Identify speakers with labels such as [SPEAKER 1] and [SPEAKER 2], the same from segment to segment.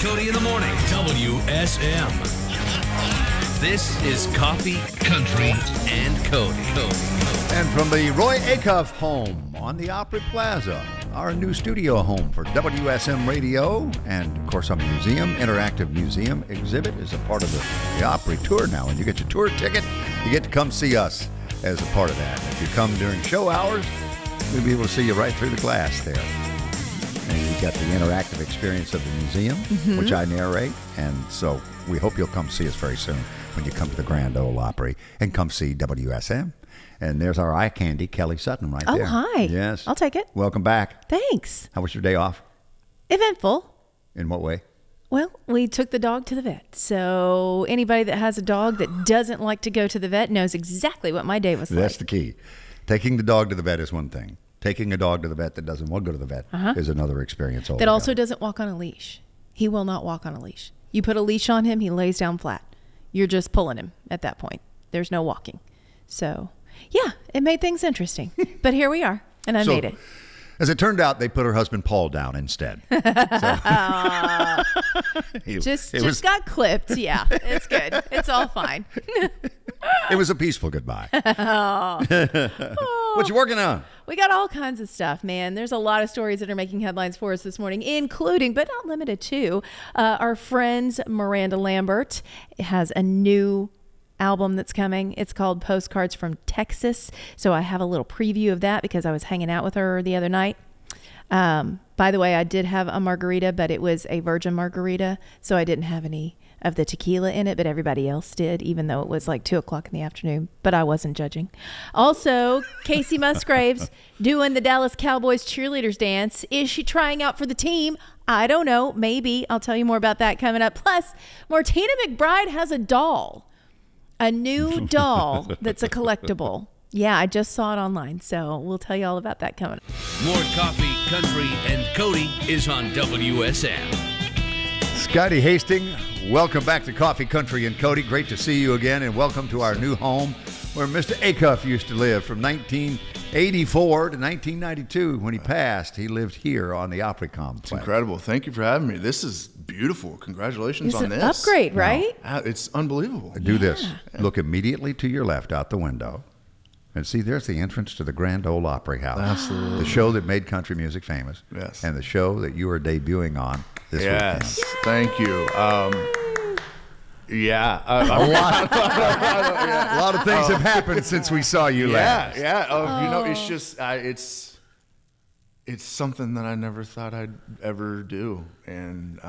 [SPEAKER 1] Cody in the morning. WSM. This is Coffee, Country, and Cody.
[SPEAKER 2] And from the Roy Acuff home on the Opry Plaza, our new studio home for WSM Radio, and of course, a museum, interactive museum exhibit is a part of the Opry tour now. And you get your tour ticket, you get to come see us as a part of that. If you come during show hours, we'll be able to see you right through the glass there. And you got the interactive experience of the museum, which I narrate. And so we hope you'll come see us very soon when you come to the Grand Ole Opry and come see WSM. And there's our eye candy, Kelly Sutton, right there.
[SPEAKER 3] Oh, hi.
[SPEAKER 2] Yes.
[SPEAKER 3] I'll take it.
[SPEAKER 2] Welcome back.
[SPEAKER 3] Thanks.
[SPEAKER 2] How was your day off?
[SPEAKER 3] Eventful.
[SPEAKER 2] In what way?
[SPEAKER 3] Well, we took the dog to the vet. So anybody that has a dog that doesn't like to go to the vet knows exactly what my day was like.
[SPEAKER 2] That's the key. Taking the dog to the vet is one thing. Taking a dog to the vet that doesn't want to go to the vet is another experience altogether.
[SPEAKER 3] That also doesn't walk on a leash. He will not walk on a leash. You put a leash on him, he lays down flat. You're just pulling him at that point. There's no walking. So, yeah, it made things interesting. But here we are, and I made it.
[SPEAKER 2] As it turned out, they put her husband Paul down instead.
[SPEAKER 3] Just got clipped. Yeah, it's good. It's all fine.
[SPEAKER 2] It was a peaceful goodbye. What you working on?
[SPEAKER 3] We got all kinds of stuff, man. There's a lot of stories that are making headlines for us this morning, including, but not limited to, our friends Miranda Lambert has a new album that's coming. It's called Postcards from Texas. So I have a little preview of that because I was hanging out with her the other night. By the way, I did have a margarita, but it was a virgin margarita. So I didn't have any of the tequila in it, but everybody else did, even though it was like 2:00 in the afternoon, but I wasn't judging. Also, Casey Musgraves doing the Dallas Cowboys cheerleaders dance. Is she trying out for the team? I don't know. Maybe. I'll tell you more about that coming up. Plus, Martina McBride has a doll. A new doll that's a collectible. Yeah, I just saw it online, so we'll tell you all about that coming up.
[SPEAKER 1] More Coffee, Country, and Cody is on WSM.
[SPEAKER 2] Scotty Hasting, welcome back to Coffee, Country, and Cody. Great to see you again, and welcome to our new home where Mr. Acuff used to live from 1984 to 1992. When he passed, he lived here on the Opry complex.
[SPEAKER 4] It's incredible. Thank you for having me. This is beautiful. Congratulations on this.
[SPEAKER 3] It's an upgrade, right?
[SPEAKER 4] It's unbelievable.
[SPEAKER 2] Do this. Look immediately to your left out the window. And see, there's the entrance to the Grand Ole Opry House.
[SPEAKER 4] Absolutely.
[SPEAKER 2] The show that made country music famous.
[SPEAKER 4] Yes.
[SPEAKER 2] And the show that you are debuting on this weekend.
[SPEAKER 4] Yes. Thank you. Yeah.
[SPEAKER 2] A lot of things have happened since we saw you last.
[SPEAKER 4] Yeah. You know, it's just, it's something that I never thought I'd ever do. And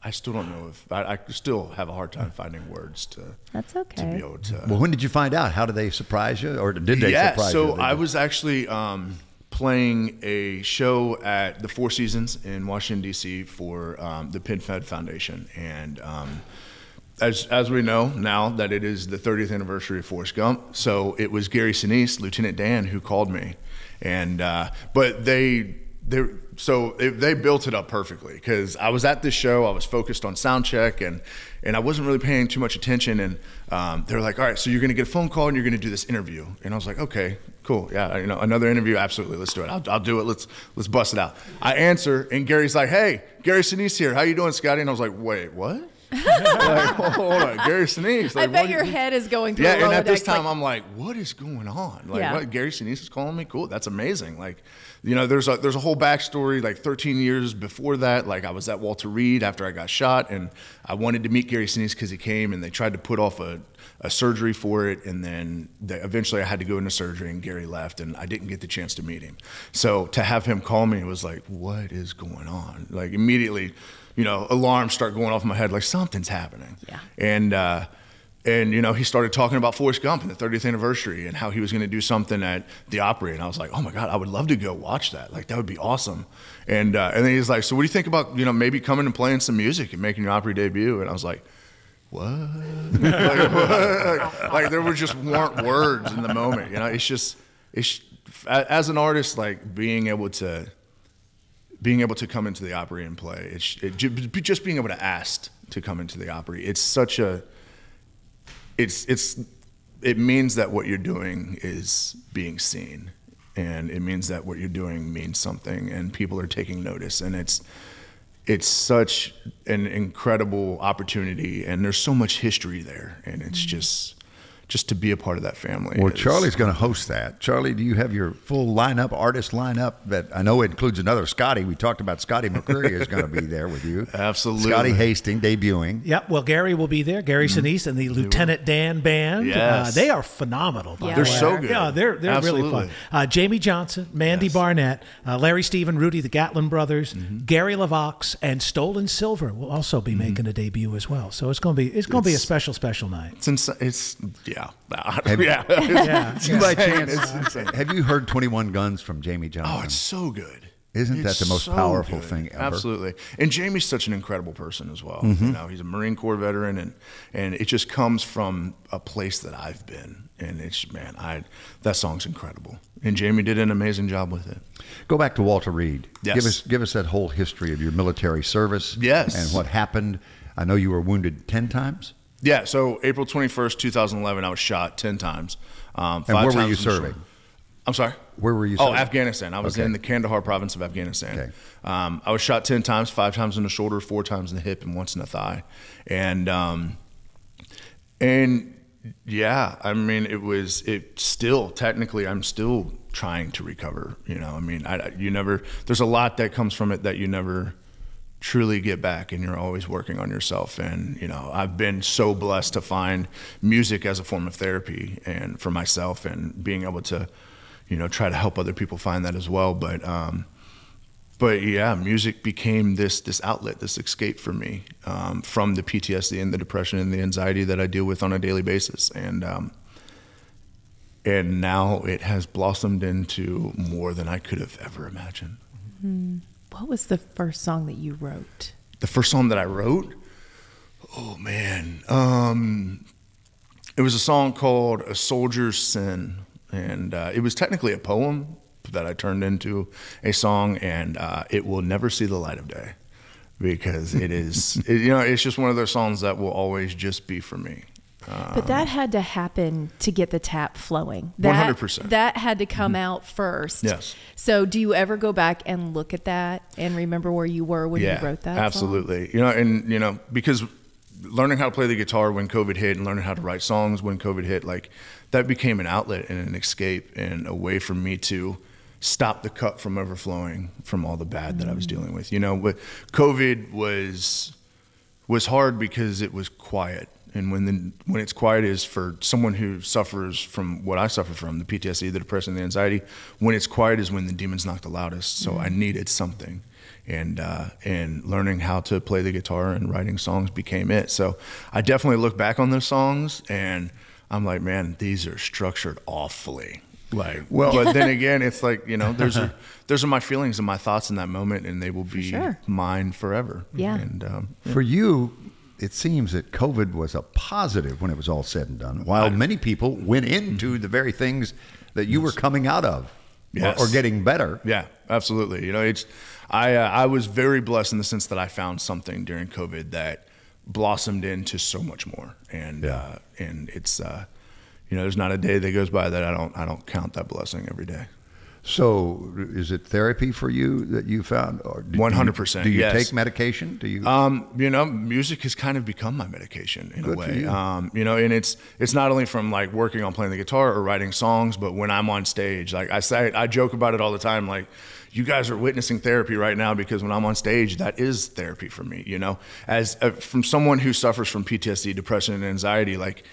[SPEAKER 4] I still don't know if, I still have a hard time finding words to.
[SPEAKER 3] That's okay.
[SPEAKER 4] To be able to.
[SPEAKER 2] Well, when did you find out? How did they surprise you? Or did they surprise you?
[SPEAKER 4] So I was actually playing a show at the Four Seasons in Washington, D.C. for the PenFed Foundation. And as we know now that it is the 30th anniversary of Forrest Gump, so it was Gary Sinise, Lieutenant Dan, who called me. And but they built it up perfectly because I was at this show, I was focused on sound check, and I wasn't really paying too much attention. And they were like, all right, so you're going to get a phone call and you're going to do this interview. And I was like, okay, cool. Yeah, you know, another interview, absolutely. Let's do it. I'll do it. Let's bust it out. I answer, and Gary's like, hey, Gary Sinise here. How you doing, Scotty? And I was like, wait, what? Like, hold on, Gary Sinise. Like,
[SPEAKER 3] I bet your head is going through.
[SPEAKER 4] Yeah, and at this time, I'm like, what is going on? Like,
[SPEAKER 3] Yeah.
[SPEAKER 4] what? Gary Sinise is calling me? Cool, that's amazing. Like, you know, there's a whole backstory. Like 13 years before that, like I was at Walter Reed after I got shot, and I wanted to meet Gary Sinise because he came, and they tried to put off a surgery for it, and then eventually I had to go into surgery, and Gary left, and I didn't get the chance to meet him. So to have him call me, it was like, what is going on? Like immediately, you know, alarms start going off in my head, like something's happening.
[SPEAKER 3] Yeah.
[SPEAKER 4] And you know, he started talking about Forrest Gump and the 30th anniversary and how he was going to do something at the Opry, and I was like, oh my God, I would love to go watch that. Like that would be awesome. And then he's like, so what do you think about, you know, maybe coming and playing some music and making your Opry debut? And I was like, what? like there weren't words in the moment. You know, it's as an artist, like being able to come into the Opry and play, just being able to ask to come into the Opry, it's such a, it means that what you're doing is being seen. and it means that what you're doing means something, and people are taking notice, and it's such an incredible opportunity, and there's so much history there, and it's just to be a part of that family.
[SPEAKER 2] Well, Charlie's going to host that. Charlie, do you have your full lineup, artist lineup? That I know includes another Scotty. We talked about Scotty McCreery is going to be there with you.
[SPEAKER 4] Absolutely.
[SPEAKER 2] Scotty Hasting debuting.
[SPEAKER 5] Yep. Well, Gary will be there. Gary Sinise and the Lieutenant Dan Band.
[SPEAKER 4] Yes.
[SPEAKER 5] They are phenomenal. By the
[SPEAKER 4] They're
[SPEAKER 5] way.
[SPEAKER 4] so good.
[SPEAKER 5] Yeah, they're really
[SPEAKER 4] Absolutely.
[SPEAKER 5] fun. Jamie Johnson, Mandy Barnett, Larry Stephen, Rudy the Gatlin Brothers, Gary LaVox, and Stolen Silver will also be making a debut as well. So it's going to be a special night.
[SPEAKER 4] It's yeah.
[SPEAKER 5] Yeah.
[SPEAKER 2] You by
[SPEAKER 4] insane.
[SPEAKER 2] chance,
[SPEAKER 4] It's insane.
[SPEAKER 2] have you heard 21 Guns from Jamie Johnson?
[SPEAKER 4] Oh, it's so good.
[SPEAKER 2] Isn't that
[SPEAKER 4] It's
[SPEAKER 2] the most
[SPEAKER 4] so
[SPEAKER 2] powerful
[SPEAKER 4] good.
[SPEAKER 2] thing ever?
[SPEAKER 4] Absolutely. And Jamie's such an incredible person as well. You know, he's a Marine Corps veteran, and it just comes from a place that I've been. And it's, man, that song's incredible. And Jamie did an amazing job with it.
[SPEAKER 2] Go back to Walter Reed.
[SPEAKER 4] Yes.
[SPEAKER 2] Give us that whole history of your military service.
[SPEAKER 4] Yes.
[SPEAKER 2] And what happened. I know you were wounded 10 times.
[SPEAKER 4] Yeah, so April 21st, 2011, I was shot 10 times.
[SPEAKER 2] And where were you serving?
[SPEAKER 4] I'm sorry?
[SPEAKER 2] Where were you
[SPEAKER 4] Oh,
[SPEAKER 2] serving?
[SPEAKER 4] Afghanistan. I was
[SPEAKER 2] Okay.
[SPEAKER 4] in the Kandahar province of Afghanistan.
[SPEAKER 2] Okay.
[SPEAKER 4] I was shot 10 times, 5 times in the shoulder, 4 times in the hip, and once in the thigh. And yeah, I mean, technically, I'm still trying to recover. You know, I mean, there's a lot that comes from it that you never truly get back, and you're always working on yourself. And you know, I've been so blessed to find music as a form of therapy and for myself, and being able to, you know, try to help other people find that as well. But yeah, music became this outlet, this escape for me from the PTSD and the depression and the anxiety that I deal with on a daily basis. And now it has blossomed into more than I could have ever imagined.
[SPEAKER 3] What was the first song that you wrote?
[SPEAKER 4] The first song that I wrote? Oh, man. It was a song called A Soldier's Sin. And it was technically a poem that I turned into a song, and it will never see the light of day because it's just one of those songs that will always just be for me.
[SPEAKER 3] But that had to happen to get the tap flowing. That,
[SPEAKER 4] 100%.
[SPEAKER 3] That had to come out first.
[SPEAKER 4] Yes.
[SPEAKER 3] So do you ever go back and look at that and remember where you were when you wrote that
[SPEAKER 4] absolutely. Song? Because learning how to play the guitar when COVID hit and learning how to write songs when COVID hit, like that became an outlet and an escape and a way for me to stop the cup from overflowing from all the bad that I was dealing with. You know, COVID was hard because it was quiet. And when it's quiet is for someone who suffers from what I suffer from, the PTSD, the depression, the anxiety, when it's quiet is when the demons knock the loudest. So I needed something. And learning how to play the guitar and writing songs became it. So I definitely look back on those songs and I'm like, man, these are structured awfully. But then again, it's like, you know, those are my feelings and my thoughts in that moment, and they will be mine forever.
[SPEAKER 3] Yeah.
[SPEAKER 4] And
[SPEAKER 2] For you, it seems that COVID was a positive when it was all said and done, while many people went into the very things that you were coming out of or getting better.
[SPEAKER 4] Yeah, absolutely. You know, I was very blessed in the sense that I found something during COVID that blossomed into so much more. And it's there's not a day that goes by that I don't count that blessing every day.
[SPEAKER 2] So is it therapy for you that you found?
[SPEAKER 4] 100%.
[SPEAKER 2] Do you take medication? Do you?
[SPEAKER 4] Music has kind of become my medication in
[SPEAKER 2] Good
[SPEAKER 4] a way.
[SPEAKER 2] for you.
[SPEAKER 4] And it's not only from like working on playing the guitar or writing songs, but when I'm on stage, like I joke about it all the time. Like, you guys are witnessing therapy right now because when I'm on stage, that is therapy for me. You know, as from someone who suffers from PTSD, depression, and anxiety, like,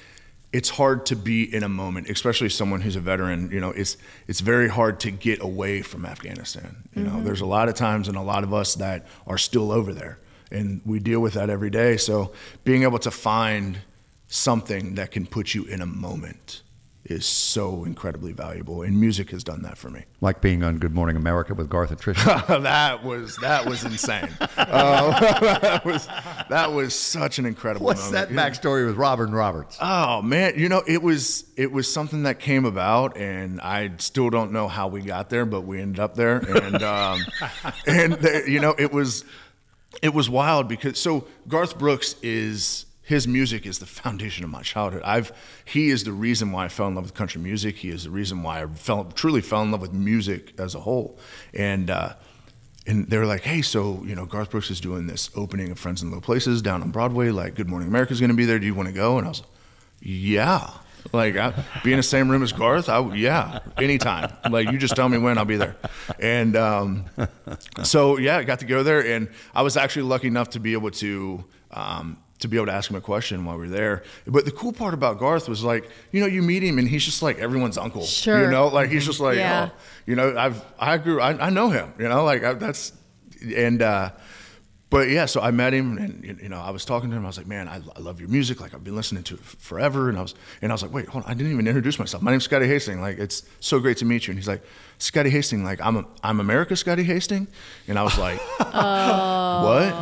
[SPEAKER 4] it's hard to be in a moment, especially someone who's a veteran. You know, it's very hard to get away from Afghanistan. You know, there's a lot of times and a lot of us that are still over there, and we deal with that every day. So being able to find something that can put you in a moment is so incredibly valuable, and music has done that for me.
[SPEAKER 2] Like being on Good Morning America with Garth and Trisha.
[SPEAKER 4] that was insane. That was such an incredible
[SPEAKER 2] What's
[SPEAKER 4] moment.
[SPEAKER 2] that backstory with Robin Roberts?
[SPEAKER 4] Oh man, it was something that came about, and I still don't know how we got there, but we ended up there, and it was wild because Garth Brooks his music is the foundation of my childhood. He is the reason why I fell in love with country music. He is the reason why I truly fell in love with music as a whole. And they were like, hey, so, you know, Garth Brooks is doing this opening of Friends in Low Places down on Broadway. Like, Good Morning America is going to be there. Do you want to go? And I was like, yeah. Like, be in the same room as Garth? Yeah, anytime. Like, you just tell me when, I'll be there. And so, yeah, I got to go there. And I was actually lucky enough to be able to ask him a question while we were there. But the cool part about Garth was, like, you know, you meet him and he's just like everyone's uncle.
[SPEAKER 3] Sure.
[SPEAKER 4] You know, like, he's just like,
[SPEAKER 3] yeah.
[SPEAKER 4] oh, you know, I know him, you know, like but yeah, so I met him and, you know, I was talking to him. I was like, man, I love your music. Like, I've been listening to it forever. And I was like, wait, hold on. I didn't even introduce myself. My name's Scotty Hasting. Like, it's so great to meet you. And he's like, Scotty Hasting, like, I'm America's Scotty Hasting. And I was like, what?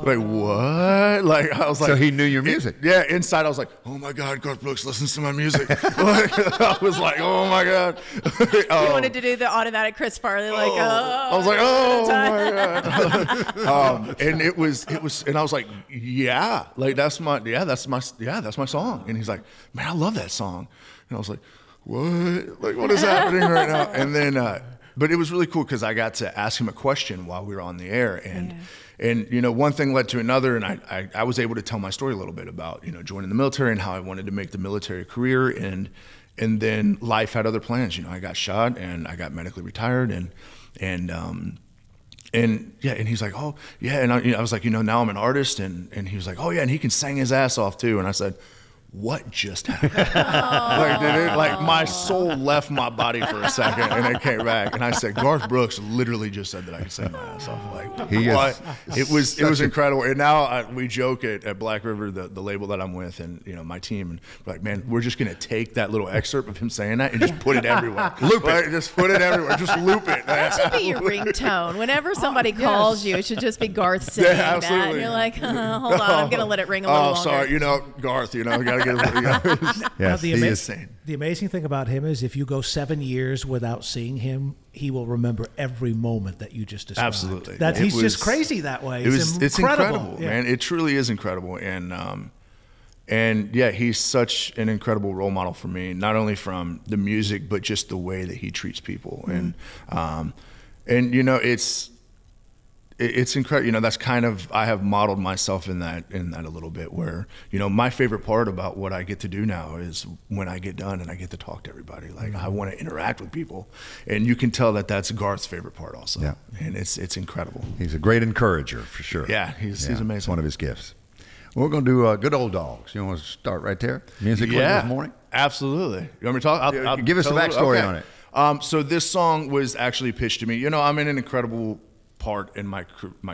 [SPEAKER 4] Like, what? Like, I was like,
[SPEAKER 2] so he knew your music.
[SPEAKER 4] Yeah, inside I was like, oh my God, Garth Brooks listens to my music. Like, I was like, oh my God.
[SPEAKER 3] You wanted to do the automatic Chris Farley, like,
[SPEAKER 4] I was like, oh my God. And it was, and I was like, yeah, like, that's my song. And he's like, man, I love that song. And I was like, what? Like, what is happening right now? And then, but it was really cool because I got to ask him a question while we were on the air. And you know, one thing led to another, and I was able to tell my story a little bit about, you know, joining the military and how I wanted to make the military a career, and then life had other plans. You know, I got shot and I got medically retired, and yeah, and he's like, oh yeah, and I was like, you know, now I'm an artist, and he was like, oh yeah, and he can sing his ass off too, and I said, what just happened? Like, my soul left my body for a second and it came back. And I said, Garth Brooks literally just said that I could sing my ass off. Like, what? It was incredible. And now we joke at Black River, the label that I'm with, and, you know, my team, and we're like, man, we're just gonna take that little excerpt of him saying that and just put it everywhere. Loop it. Just put it everywhere. Just loop it.
[SPEAKER 3] That should be your ringtone. Whenever somebody calls you, it should just be Garth singing that. And you're like, hold on, I'm gonna let it ring a little longer.
[SPEAKER 4] Oh, sorry. You know, Garth, you know, gotta get
[SPEAKER 2] yes,
[SPEAKER 5] the amazing thing about him is if you go 7 years without seeing him, he will remember every moment that you just described.
[SPEAKER 4] Absolutely.
[SPEAKER 5] He's just crazy that way.
[SPEAKER 4] It's incredible, man. It truly is incredible. And yeah, he's such an incredible role model for me, not only from the music, but just the way that he treats people. Mm-hmm. And you know, it's incredible. You know, that's kind of, I have modeled myself in that a little bit, where, you know, my favorite part about what I get to do now is when I get done and I get to talk to everybody. Like, I want to interact with people, and you can tell that that's Garth's favorite part also. Yeah. And it's incredible.
[SPEAKER 2] He's a great encourager for sure.
[SPEAKER 4] Yeah, he's amazing.
[SPEAKER 2] It's one of his gifts. We're going to do Good Old Dogs. You want to start right there? Music this morning?
[SPEAKER 4] Absolutely. You want me to talk? I'll
[SPEAKER 2] give us the backstory on it.
[SPEAKER 4] So this song was actually pitched to me. You know, I'm in an incredible part in my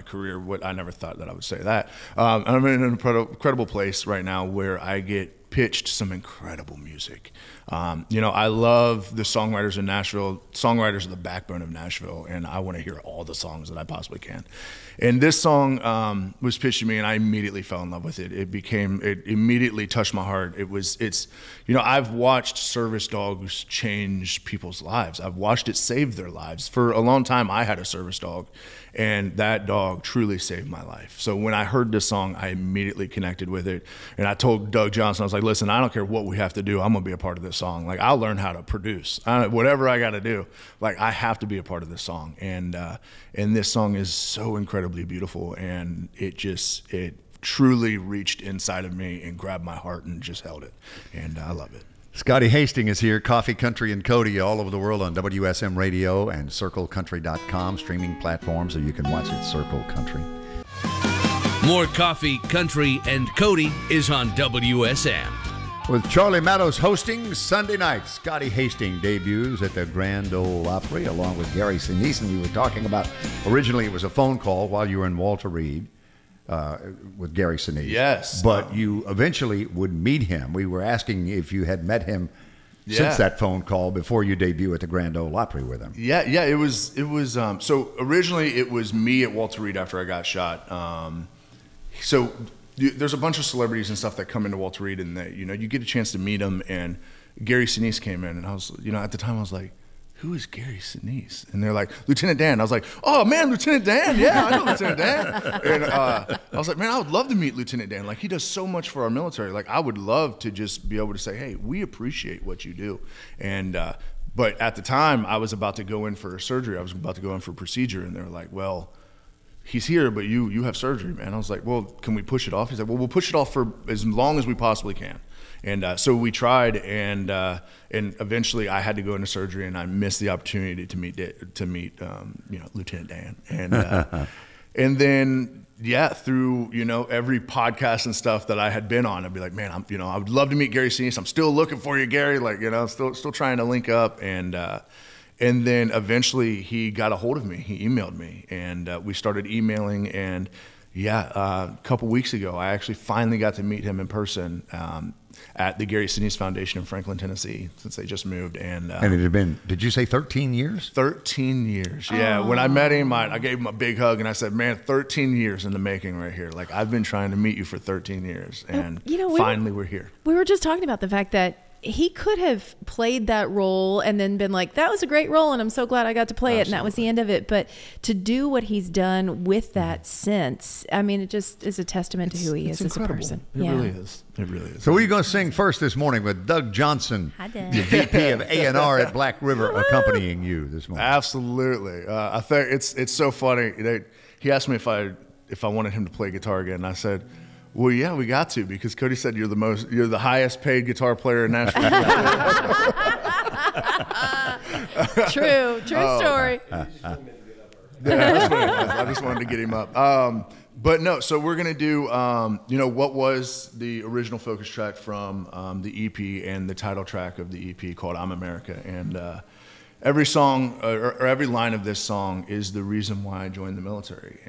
[SPEAKER 4] career. I never thought that I would say that. I'm in an incredible place right now where I get pitched some incredible music. You know, I love the songwriters in Nashville. Songwriters are the backbone of Nashville, and I want to hear all the songs that I possibly can. And this song was pitched to me, and I immediately fell in love with it. It immediately touched my heart. You know, I've watched service dogs change people's lives. I've watched it save their lives. For a long time, I had a service dog, and that dog truly saved my life. So when I heard this song, I immediately connected with it. And I told Doug Johnson, I was like, listen, I don't care what we have to do. I'm going to be a part of this song. Like, I'll learn how to produce. Whatever I got to do, like, I have to be a part of this song. And this song is so incredibly beautiful, and it truly reached inside of me and grabbed my heart and just held it. And I love it.
[SPEAKER 2] Scotty Hasting is here, Coffee, Country, and Cody all over the world on WSM Radio and CircleCountry.com, streaming platforms, so you can watch it, Circle Country.
[SPEAKER 1] More Coffee, Country, and Cody is on WSM.
[SPEAKER 2] With Charlie Mattos hosting Sunday night, Scotty Hasting debuts at the Grand Ole Opry along with Gary Sinise. And we were talking about, originally it was a phone call while you were in Walter Reed with Gary Sinise.
[SPEAKER 4] Yes.
[SPEAKER 2] But you eventually would meet him. We were asking if you had met him since that phone call before you debut at the Grand Ole Opry with him.
[SPEAKER 4] Yeah, it was. So originally it was me at Walter Reed after I got shot. So there's a bunch of celebrities and stuff that come into Walter Reed, and you know, you get a chance to meet them. And Gary Sinise came in, and I was, you know, at the time I was like, who is Gary Sinise? And they're like, Lieutenant Dan. I was like, oh man, Lieutenant Dan. Yeah, I know Lieutenant Dan. And I was like, man, I would love to meet Lieutenant Dan. Like, he does so much for our military. Like, I would love to just be able to say, hey, we appreciate what you do. And, but at the time, I was about to go in for surgery. I was about to go in for a procedure. And they were like, well, he's here, but you have surgery, man. I was like, well, can we push it off? He's like, well, we'll push it off for as long as we possibly can. And so we tried, and eventually I had to go into surgery, and I missed the opportunity to meet Lieutenant Dan, and then through every podcast and stuff that I had been on, I'd be like, man, I would love to meet Gary Sinise. I'm still looking for you, Gary. Like, still trying to link up, and then eventually he got a hold of me. He emailed me, and we started emailing, and a couple weeks ago, I actually finally got to meet him in person at the Gary Sinise Foundation in Franklin, Tennessee, since they just moved. And it
[SPEAKER 2] had been, did you say 13 years?
[SPEAKER 4] 13 years, yeah. When I met him, I gave him a big hug, and I said, man, 13 years in the making right here. Like, I've been trying to meet you for 13 years, and finally we're here.
[SPEAKER 3] We were just talking about the fact that he could have played that role and then been like, that was a great role and I'm so glad I got to play it, and that was the end of it. But to do what he's done with that since, I mean, it just is a testament to who he is as a person.
[SPEAKER 4] It really is. It really is.
[SPEAKER 2] So what are you going to sing first this morning with Doug Johnson, the VP of A&R at Black River, accompanying you this morning?
[SPEAKER 4] Absolutely. I think it's so funny. He asked me if I wanted him to play guitar again, and I said, well, yeah, we got to, because Cody said you're the highest paid guitar player in Nashville.
[SPEAKER 3] True story.
[SPEAKER 4] I just wanted to get him up. But no, so we're gonna do what was the original focus track from the EP and the title track of the EP called "I'm America," and every song or every line of this song is the reason why I joined the military,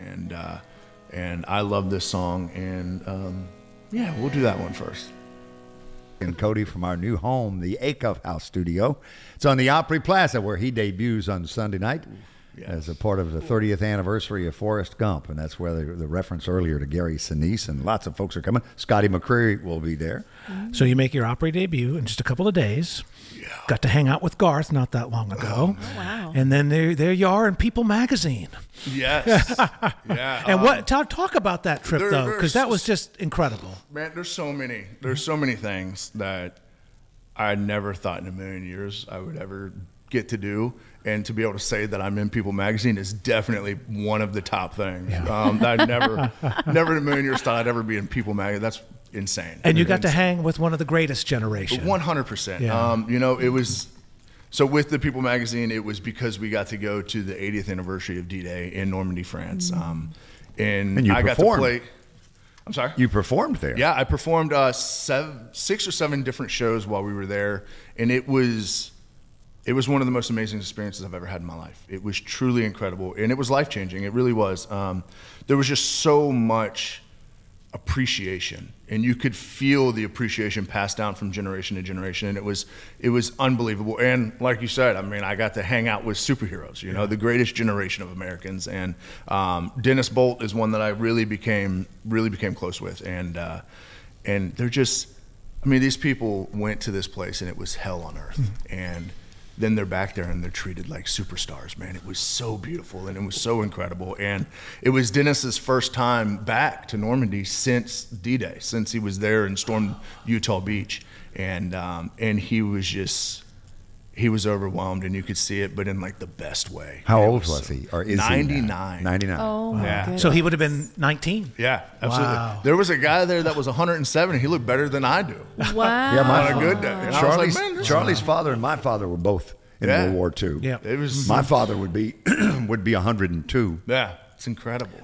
[SPEAKER 4] and I love this song, and we'll do that one first.
[SPEAKER 2] And Cody from our new home, the Acuff House Studio. It's on the Opry Plaza, where he debuts on Sunday night as a part of the 30th anniversary of Forrest Gump, and that's where the reference earlier to Gary Sinise, and lots of folks are coming. Scotty McCreery will be there.
[SPEAKER 5] So you make your Opry debut in just a couple of days. Yeah. Got to hang out with Garth not that long ago.
[SPEAKER 3] Oh, wow.
[SPEAKER 5] And then there you are in People magazine.
[SPEAKER 4] Yes. Yeah.
[SPEAKER 5] And talk about that trip, though, because that was just incredible.
[SPEAKER 4] Man, there's so many things that I never thought in a million years I would ever get to do. And to be able to say that I'm in People magazine is definitely one of the top things. Yeah. I never in a million years thought I'd ever be in People magazine. That's insane.
[SPEAKER 5] And you got to hang with one of the greatest generation.
[SPEAKER 4] 100%.
[SPEAKER 5] Yeah.
[SPEAKER 4] It was, so with the People magazine, it was because we got to go to the 80th anniversary of D-Day in Normandy, France. And
[SPEAKER 2] you
[SPEAKER 4] I got to play. I'm sorry?
[SPEAKER 2] You performed there.
[SPEAKER 4] Yeah, I performed 6 or 7 different shows while we were there, and it was one of the most amazing experiences I've ever had in my life. It was truly incredible, and it was life-changing. It really was. There was just so much appreciation, and you could feel the appreciation passed down from generation to generation, and it was unbelievable. And like you said, I mean, I got to hang out with superheroes, the greatest generation of Americans, and Dennis Bolt is one that I really became close with, and they're just, I mean, these people went to this place and it was hell on earth, and then they're back there and they're treated like superstars, man. It was so beautiful and it was so incredible. And it was Dennis's first time back to Normandy since D-Day, since he was there and stormed Utah Beach. And he was overwhelmed, and you could see it, but in like the best way.
[SPEAKER 2] How old was he? Or is
[SPEAKER 4] 99.
[SPEAKER 2] He 99.
[SPEAKER 3] Oh, my goodness.
[SPEAKER 5] So he would have been 19.
[SPEAKER 4] Yeah, absolutely.
[SPEAKER 5] Wow.
[SPEAKER 4] There was a guy there that was 107. He looked better than I do.
[SPEAKER 3] Wow.
[SPEAKER 2] Yeah,
[SPEAKER 4] On a good day. And I was like, man,
[SPEAKER 2] Charlie's father and my father were both in World War II.
[SPEAKER 5] Yeah.
[SPEAKER 4] It was,
[SPEAKER 2] my father would be 102.
[SPEAKER 4] Yeah, it's incredible.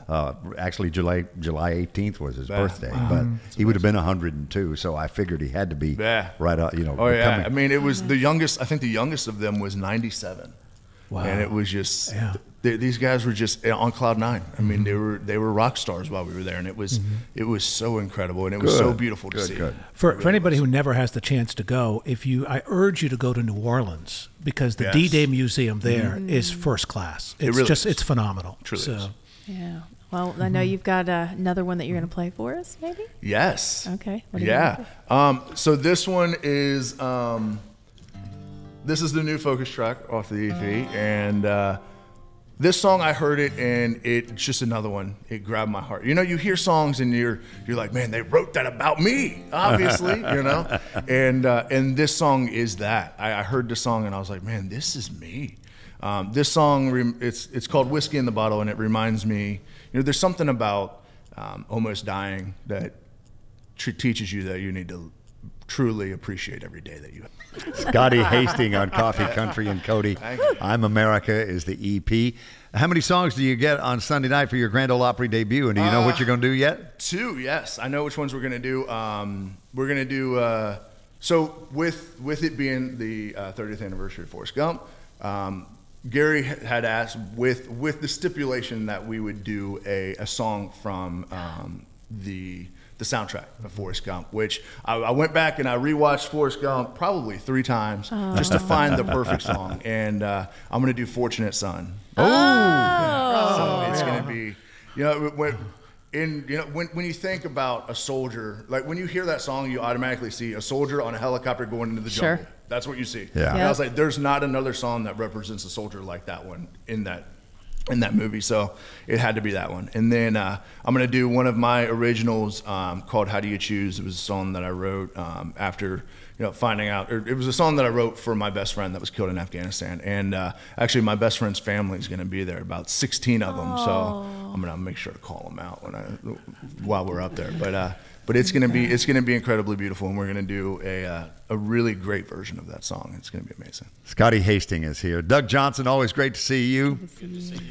[SPEAKER 2] Actually, July 18th was his birthday, but he would have been 102. So I figured he had to be right up.
[SPEAKER 4] Oh yeah, I mean, it was the youngest. I think the youngest of them was 97.
[SPEAKER 5] Wow.
[SPEAKER 4] And it was just these guys were just on cloud 9. I mean, they were rock stars while we were there, and it was so incredible, and it was so beautiful to see.
[SPEAKER 2] Good.
[SPEAKER 5] For anybody who never has the chance to go, I urge you to go to New Orleans, because the D-Day Museum there is first class. It's
[SPEAKER 4] really
[SPEAKER 5] it's phenomenal.
[SPEAKER 4] Truly is.
[SPEAKER 3] Yeah. Well, I know you've got another one that you're going to play for us, maybe?
[SPEAKER 4] Yes.
[SPEAKER 3] Okay. What do you
[SPEAKER 4] So this one is This is the new focus track off the EP, and this song, I heard it, and it's just another one. It grabbed my heart. You know, you hear songs, and you're like, man, they wrote that about me, obviously, you know? And this song is that. I heard the song, and I was like, man, this is me. This song, it's called Whiskey in the Bottle, and it reminds me, you know, there's something about almost dying that teaches you that you need to truly appreciate every day that you have.
[SPEAKER 2] Scotty Hasting on Coffee, Country, and Cody. I'm America is the EP. How many songs do you get on Sunday night for your Grand Ole Opry debut? And do you know what you're going to do yet?
[SPEAKER 4] 2, yes. I know which ones we're going to do. We're going to do, so with it being the 30th anniversary of Forrest Gump, Gary had asked with the stipulation that we would do a song from the soundtrack of Forrest Gump, which I went back and I rewatched Forrest Gump probably 3 times just to find the perfect song. And I'm going to do Fortunate Son. So it's going to be, you know, when you think about a soldier, like when you hear that song, you automatically see a soldier on a helicopter going into the jungle. That's what you see. Yeah. And I was like, there's not another song that represents a soldier like that one in that movie, so it had to be that one. And then I'm going to do one of my originals called How Do You Choose. It was a song that I wrote after, you know, finding out, or it was a song that I wrote for my best friend that was killed in Afghanistan. And actually my best friend's family is going to be there, about 16 of them. So I'm going to make sure to call them out while we're up there. But it's going to be incredibly beautiful, and we're going to do a really great version of that song. It's going to be amazing.
[SPEAKER 2] Scotty Hasting is here. Doug Johnson, always great to see you.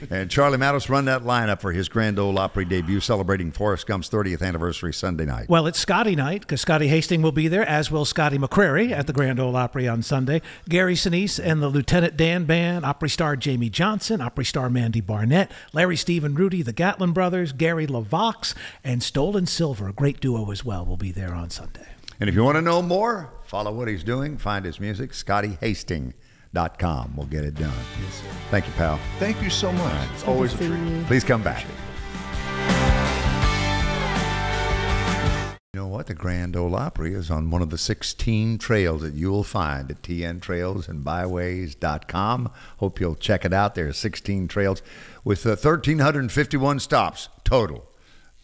[SPEAKER 2] And Charlie Mattos, run that lineup for his Grand Ole Opry debut, celebrating Forrest Gump's 30th anniversary Sunday night.
[SPEAKER 5] Well, it's Scotty night, because Scotty Hasting will be there, as will Scotty McCrary at the Grand Ole Opry on Sunday. Gary Sinise and the Lieutenant Dan Band, Opry star Jamie Johnson, Opry star Mandy Barnett, Larry Stephen Rudy, the Gatlin Brothers, Gary LaVox, and Stolen Silver, a great duo as well, will be there on Sunday.
[SPEAKER 2] And if you want to know more, follow what he's doing, find his music, ScottyHasting.com. We'll get it done.
[SPEAKER 4] Yes, sir.
[SPEAKER 2] Thank you, pal.
[SPEAKER 4] Thank you so much. It's always a treat.
[SPEAKER 2] Please come back. You know what? The Grand Ole Opry is on one of the 16 trails that you will find at tntrailsandbyways.com. Hope you'll check it out. There are 16 trails with 1,351 stops total.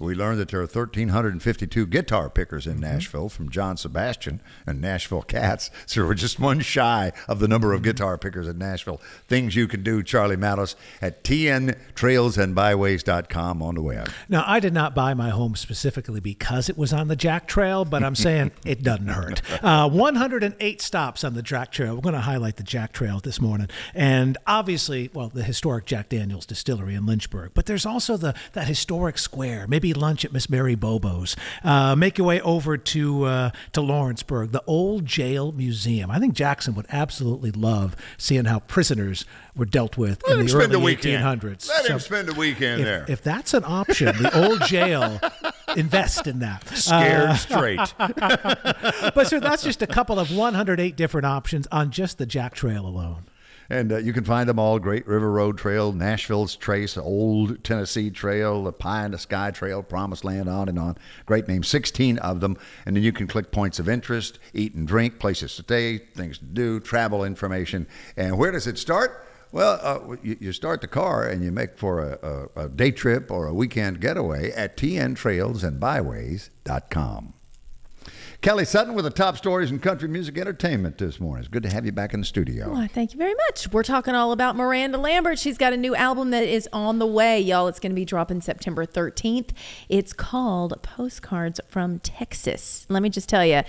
[SPEAKER 2] We learned that there are 1,352 guitar pickers in Nashville from John Sebastian and Nashville Cats. So we're just one shy of the number of guitar pickers in Nashville. Things you can do, Charlie Mattos, at tntrailsandbyways.com on the web.
[SPEAKER 5] Now, I did not buy my home specifically because it was on the Jack Trail, but I'm saying it doesn't hurt. 108 stops on the Jack Trail. We're going to highlight the Jack Trail this morning. And obviously, well, the historic Jack Daniels Distillery in Lynchburg. But there's also that historic square, maybe lunch at Miss Mary Bobo's. Make your way over to Lawrenceburg, the Old Jail Museum. I think Jackson would absolutely love seeing how prisoners were dealt with in the early 1800s.
[SPEAKER 2] Let him spend a weekend there.
[SPEAKER 5] If that's an option, the old jail, invest in that.
[SPEAKER 2] Scared straight.
[SPEAKER 5] But sir, that's just a couple of 108 different options on just the Jack Trail alone.
[SPEAKER 2] And you can find them all. Great River Road Trail, Nashville's Trace, Old Tennessee Trail, the Pie in the Sky Trail, Promised Land, on and on. Great name, 16 of them. And then you can click points of interest, eat and drink, places to stay, things to do, travel information. And where does it start? Well, you start the car and you make for a day trip or a weekend getaway at tntrailsandbyways.com. Kelly Sutton with the top stories in country music entertainment this morning. It's good to have you back in the studio.
[SPEAKER 3] Well, thank you very much. We're talking all about Miranda Lambert. She's got a new album that is on the way, y'all. It's going to be dropping September 13th. It's called Postcards from Texas. Let me just tell you,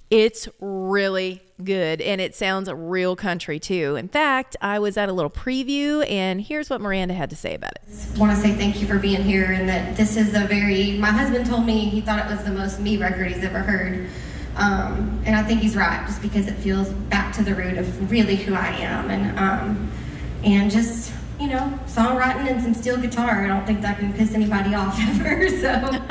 [SPEAKER 3] it's really good, and it sounds real country, too. In fact, I was at a little preview, and here's what Miranda had to say about it.
[SPEAKER 6] I want to say thank you for being here, and that this is my husband told me he thought it was the most me record he's ever heard. And I think he's right, just because it feels back to the root of really who I am. And just, you know, songwriting and some steel guitar. I don't think that can piss anybody off ever, so...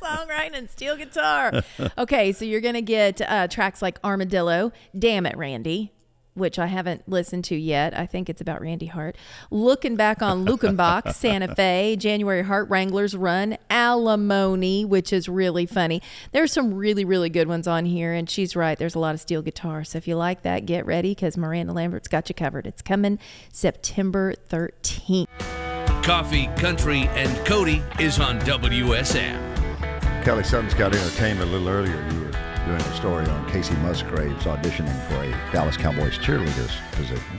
[SPEAKER 3] Songwriting and steel guitar. Okay, so you're going to get tracks like Armadillo, Damn It, Randy, which I haven't listened to yet. I think it's about Randy Hart. Looking Back on Lukenbach, Santa Fe, January Heart Wranglers Run, Alimony, which is really funny. There's some really, really good ones on here, and she's right. There's a lot of steel guitar. So if you like that, get ready, because Miranda Lambert's got you covered. It's coming September 13th.
[SPEAKER 1] Coffee, Country, and Cody is on WSM.
[SPEAKER 2] Kelly Sutton's got entertainment a little earlier. You were doing a story on Casey Musgraves auditioning for a Dallas Cowboys cheerleader's position.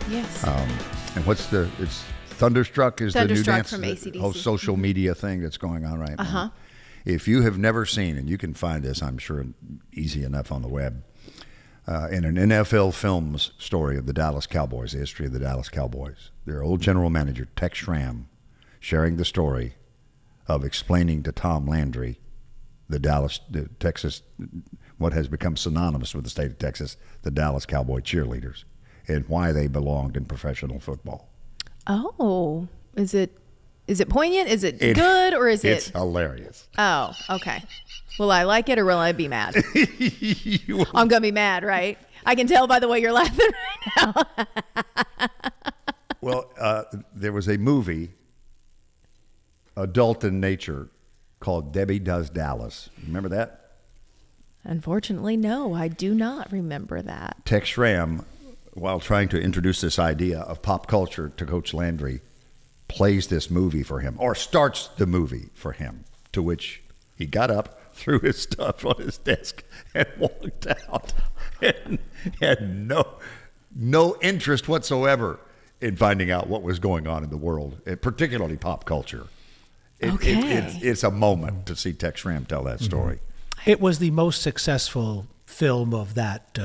[SPEAKER 3] Yes.
[SPEAKER 2] And it's Thunderstruck is the new dance,
[SPEAKER 3] from AC/DC.
[SPEAKER 2] the whole social media thing that's going on right now.
[SPEAKER 3] Uh-huh.
[SPEAKER 2] If you have never seen, and you can find this, I'm sure, easy enough on the web, in an NFL Films story of the Dallas Cowboys, the history of the Dallas Cowboys, their old general manager, Tex Schramm, sharing the story of explaining to Tom Landry the Texas, what has become synonymous with the state of Texas, the Dallas Cowboy cheerleaders, and why they belonged in professional football.
[SPEAKER 3] Oh, is it poignant? Is it good, or is
[SPEAKER 2] it's hilarious?
[SPEAKER 3] Oh, okay. Will I like it, or will I be mad? I'm going to be mad, right? I can tell by the way you're laughing right now.
[SPEAKER 2] Well, there was a movie, adult in nature, called Debbie Does Dallas. Remember that?
[SPEAKER 3] Unfortunately, no, I do not remember that.
[SPEAKER 2] Tex Schramm, while trying to introduce this idea of pop culture to Coach Landry, plays this movie for him, or starts the movie for him, to which he got up, threw his stuff on his desk, and walked out, and had no interest whatsoever in finding out what was going on in the world, particularly pop culture. It's a moment to see Tex Schramm tell that story.
[SPEAKER 5] It was the most successful film of that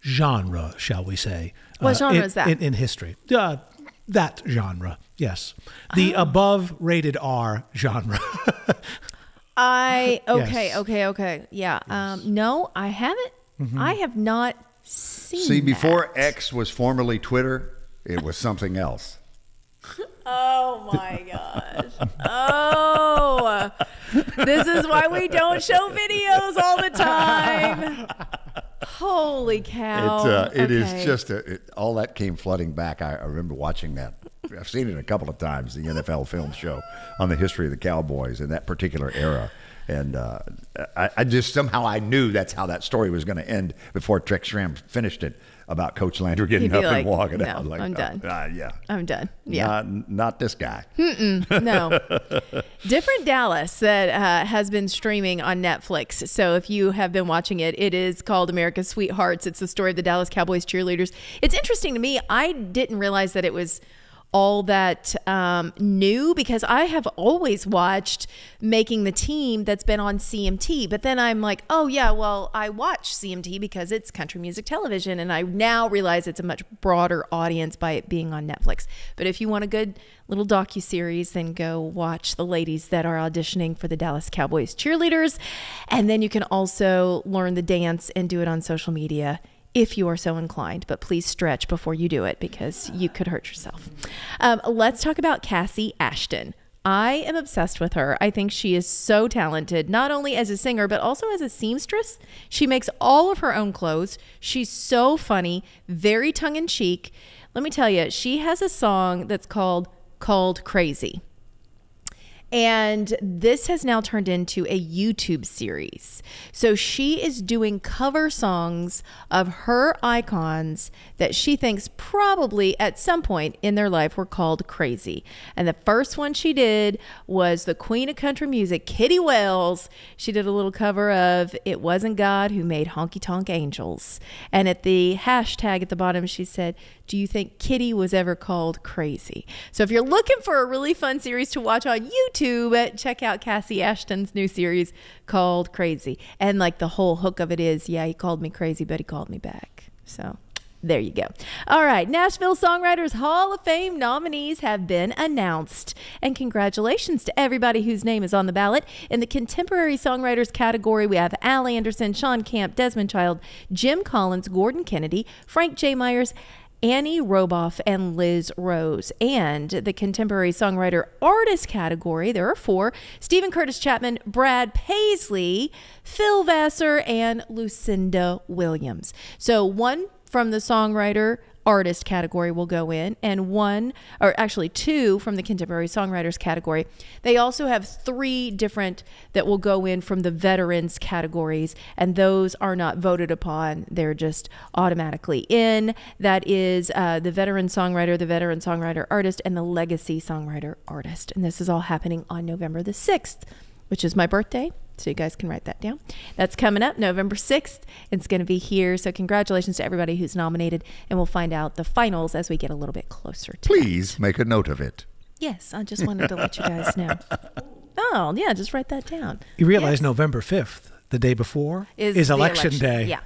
[SPEAKER 5] genre, shall we say.
[SPEAKER 3] What genre is that?
[SPEAKER 5] In history. That genre, yes. The above rated R genre.
[SPEAKER 3] Okay. Yeah.
[SPEAKER 5] Yes.
[SPEAKER 3] No, I haven't. I have not seen
[SPEAKER 2] See, before
[SPEAKER 3] that.
[SPEAKER 2] X was formerly Twitter, it was something else.
[SPEAKER 3] Oh my gosh. Oh, this is why we don't show videos all the time. Holy cow.
[SPEAKER 2] It is just, all that came flooding back. I remember watching that. I've seen it a couple of times, the NFL film show on the history of the Cowboys in that particular era. And I just, somehow I knew that's how that story was going to end before Tex Schramm finished it, about Coach Landry getting up and walking out.
[SPEAKER 3] Like, I'm done.
[SPEAKER 2] Yeah.
[SPEAKER 3] I'm done. Yeah.
[SPEAKER 2] Not this guy.
[SPEAKER 3] No. Different Dallas that has been streaming on Netflix. So if you have been watching it, it is called America's Sweethearts. It's the story of the Dallas Cowboys cheerleaders. It's interesting to me. I didn't realize that it was all that new, because I have always watched Making the Team that's been on CMT, but then I'm like, oh yeah, well, I watch CMT because it's country music television, and I now realize it's a much broader audience by it being on Netflix. But if you want a good little docuseries, then go watch the ladies that are auditioning for the Dallas Cowboys cheerleaders, and then you can also learn the dance and do it on social media if you are so inclined, but please stretch before you do it, because you could hurt yourself. Let's talk about Cassie Ashton. I am obsessed with her. I think she is so talented, not only as a singer, but also as a seamstress. She makes all of her own clothes. She's so funny, very tongue-in-cheek. Let me tell you, she has a song that's called Crazy. And this has now turned into a YouTube series. So she is doing cover songs of her icons that she thinks probably at some point in their life were called crazy. And the first one she did was the queen of country music, Kitty Wells. She did a little cover of It Wasn't God Who Made Honky Tonk Angels. And at the hashtag at the bottom, she said, do you think Kitty was ever called crazy? So if you're looking for a really fun series to watch on YouTube, check out Cassie Ashton's new series called Crazy. And like the whole hook of it is, yeah, he called me crazy, but he called me back. So there you go. All right. Nashville Songwriters Hall of Fame nominees have been announced. And congratulations to everybody whose name is on the ballot. In the Contemporary Songwriters category, we have Al Anderson, Sean Camp, Desmond Child, Jim Collins, Gordon Kennedy, Frank J. Myers, Annie Roboff, and Liz Rose. And the Contemporary Songwriter Artist category, there are 4: Stephen Curtis Chapman, Brad Paisley, Phil Vassar, and Lucinda Williams. So 1 from the songwriter artist category will go in, and 1, or actually 2 from the contemporary songwriters category. They also have 3 different that will go in from the veterans categories, and those are not voted upon. They're just automatically in. That is the veteran songwriter artist, and the legacy songwriter artist. And this is all happening on November the 6th, which is my birthday. So you guys can write that down. That's coming up November 6th. It's going to be here. So congratulations to everybody who's nominated. And we'll find out the finals as we get a little bit closer to
[SPEAKER 2] Please make a note of it.
[SPEAKER 3] Yes, I just wanted to let you guys know. Oh, yeah, just write that down.
[SPEAKER 5] You realize November 5th, the day before, is election day.
[SPEAKER 3] Yeah.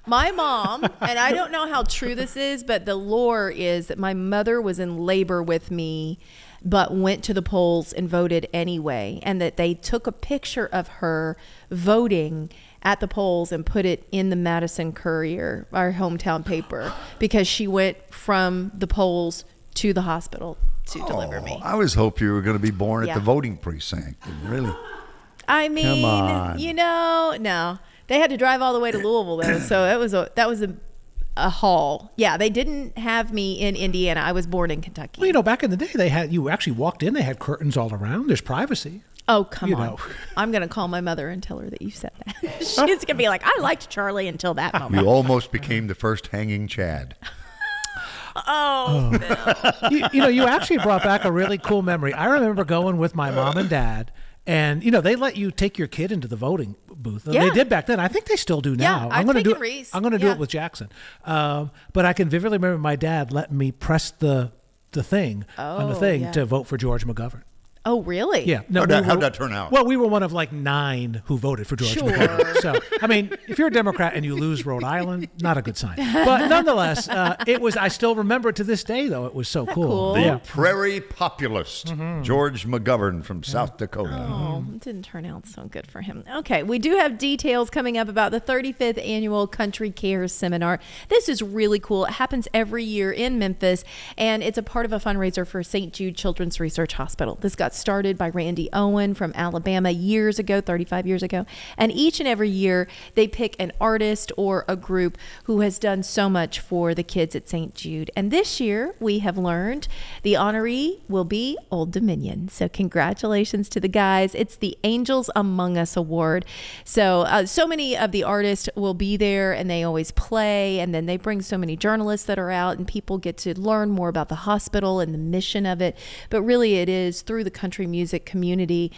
[SPEAKER 3] My mom, and I don't know how true this is, but the lore is that my mother was in labor with me, but went to the polls and voted anyway, and that they took a picture of her voting at the polls and put it in the Madison Courier, our hometown paper, because she went from the polls to the hospital to deliver me.
[SPEAKER 2] I always hoped you were going to be born at the voting precinct. Really?
[SPEAKER 3] I mean,
[SPEAKER 2] come on.
[SPEAKER 3] No. They had to drive all the way to Louisville, though, so that was a haul. Yeah, they didn't have me in Indiana. I was born in Kentucky.
[SPEAKER 5] Well, back in the day, you actually walked in. They had curtains all around. There's privacy.
[SPEAKER 3] Oh, come on. I'm going to call my mother and tell her that you said that. She's going to be like, I liked Charlie until that moment.
[SPEAKER 2] You almost became the first hanging Chad.
[SPEAKER 3] Bill.
[SPEAKER 5] You actually brought back a really cool memory. I remember going with my mom and dad, and they let you take your kid into the voting booth.
[SPEAKER 3] Yeah.
[SPEAKER 5] They did back then. I think they still do now.
[SPEAKER 3] Yeah, I'm going to do it.
[SPEAKER 5] I'm going to do it with Jackson. But I can vividly remember my dad letting me press the thing on the thing to vote for George McGovern.
[SPEAKER 3] Oh, really?
[SPEAKER 5] Yeah. No,
[SPEAKER 2] how'd that turn out?
[SPEAKER 5] Well, we were one of like 9 who voted for George McGovern. So, I mean, if you're a Democrat and you lose Rhode Island, not a good sign. But nonetheless, I still remember it to this day, though. It was so cool.
[SPEAKER 2] The prairie populist, George McGovern from South Dakota.
[SPEAKER 3] Oh, it didn't turn out so good for him. Okay, we do have details coming up about the 35th Annual Country Cares Seminar. This is really cool. It happens every year in Memphis, and it's a part of a fundraiser for St. Jude Children's Research Hospital. This got started by Randy Owen from Alabama years ago, 35 years ago. And each and every year, they pick an artist or a group who has done so much for the kids at St. Jude. And this year, we have learned the honoree will be Old Dominion. So congratulations to the guys. It's the Angels Among Us Award. So many of the artists will be there, and they always play. And then they bring so many journalists that are out, and people get to learn more about the hospital and the mission of it. But really, it is through the country music community,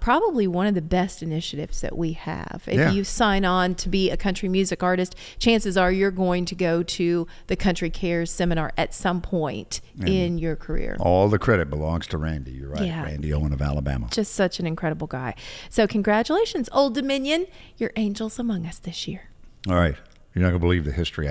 [SPEAKER 3] probably one of the best initiatives that we have. If you sign on to be a country music artist, chances are you're going to go to the Country Cares Seminar at some point in your career.
[SPEAKER 2] All the credit belongs to Randy. You're right.
[SPEAKER 3] Yeah.
[SPEAKER 2] Randy Owen of Alabama.
[SPEAKER 3] Just such an incredible guy. So congratulations, Old Dominion. You're Angels Among Us this year.
[SPEAKER 2] All right. You're not going to believe the history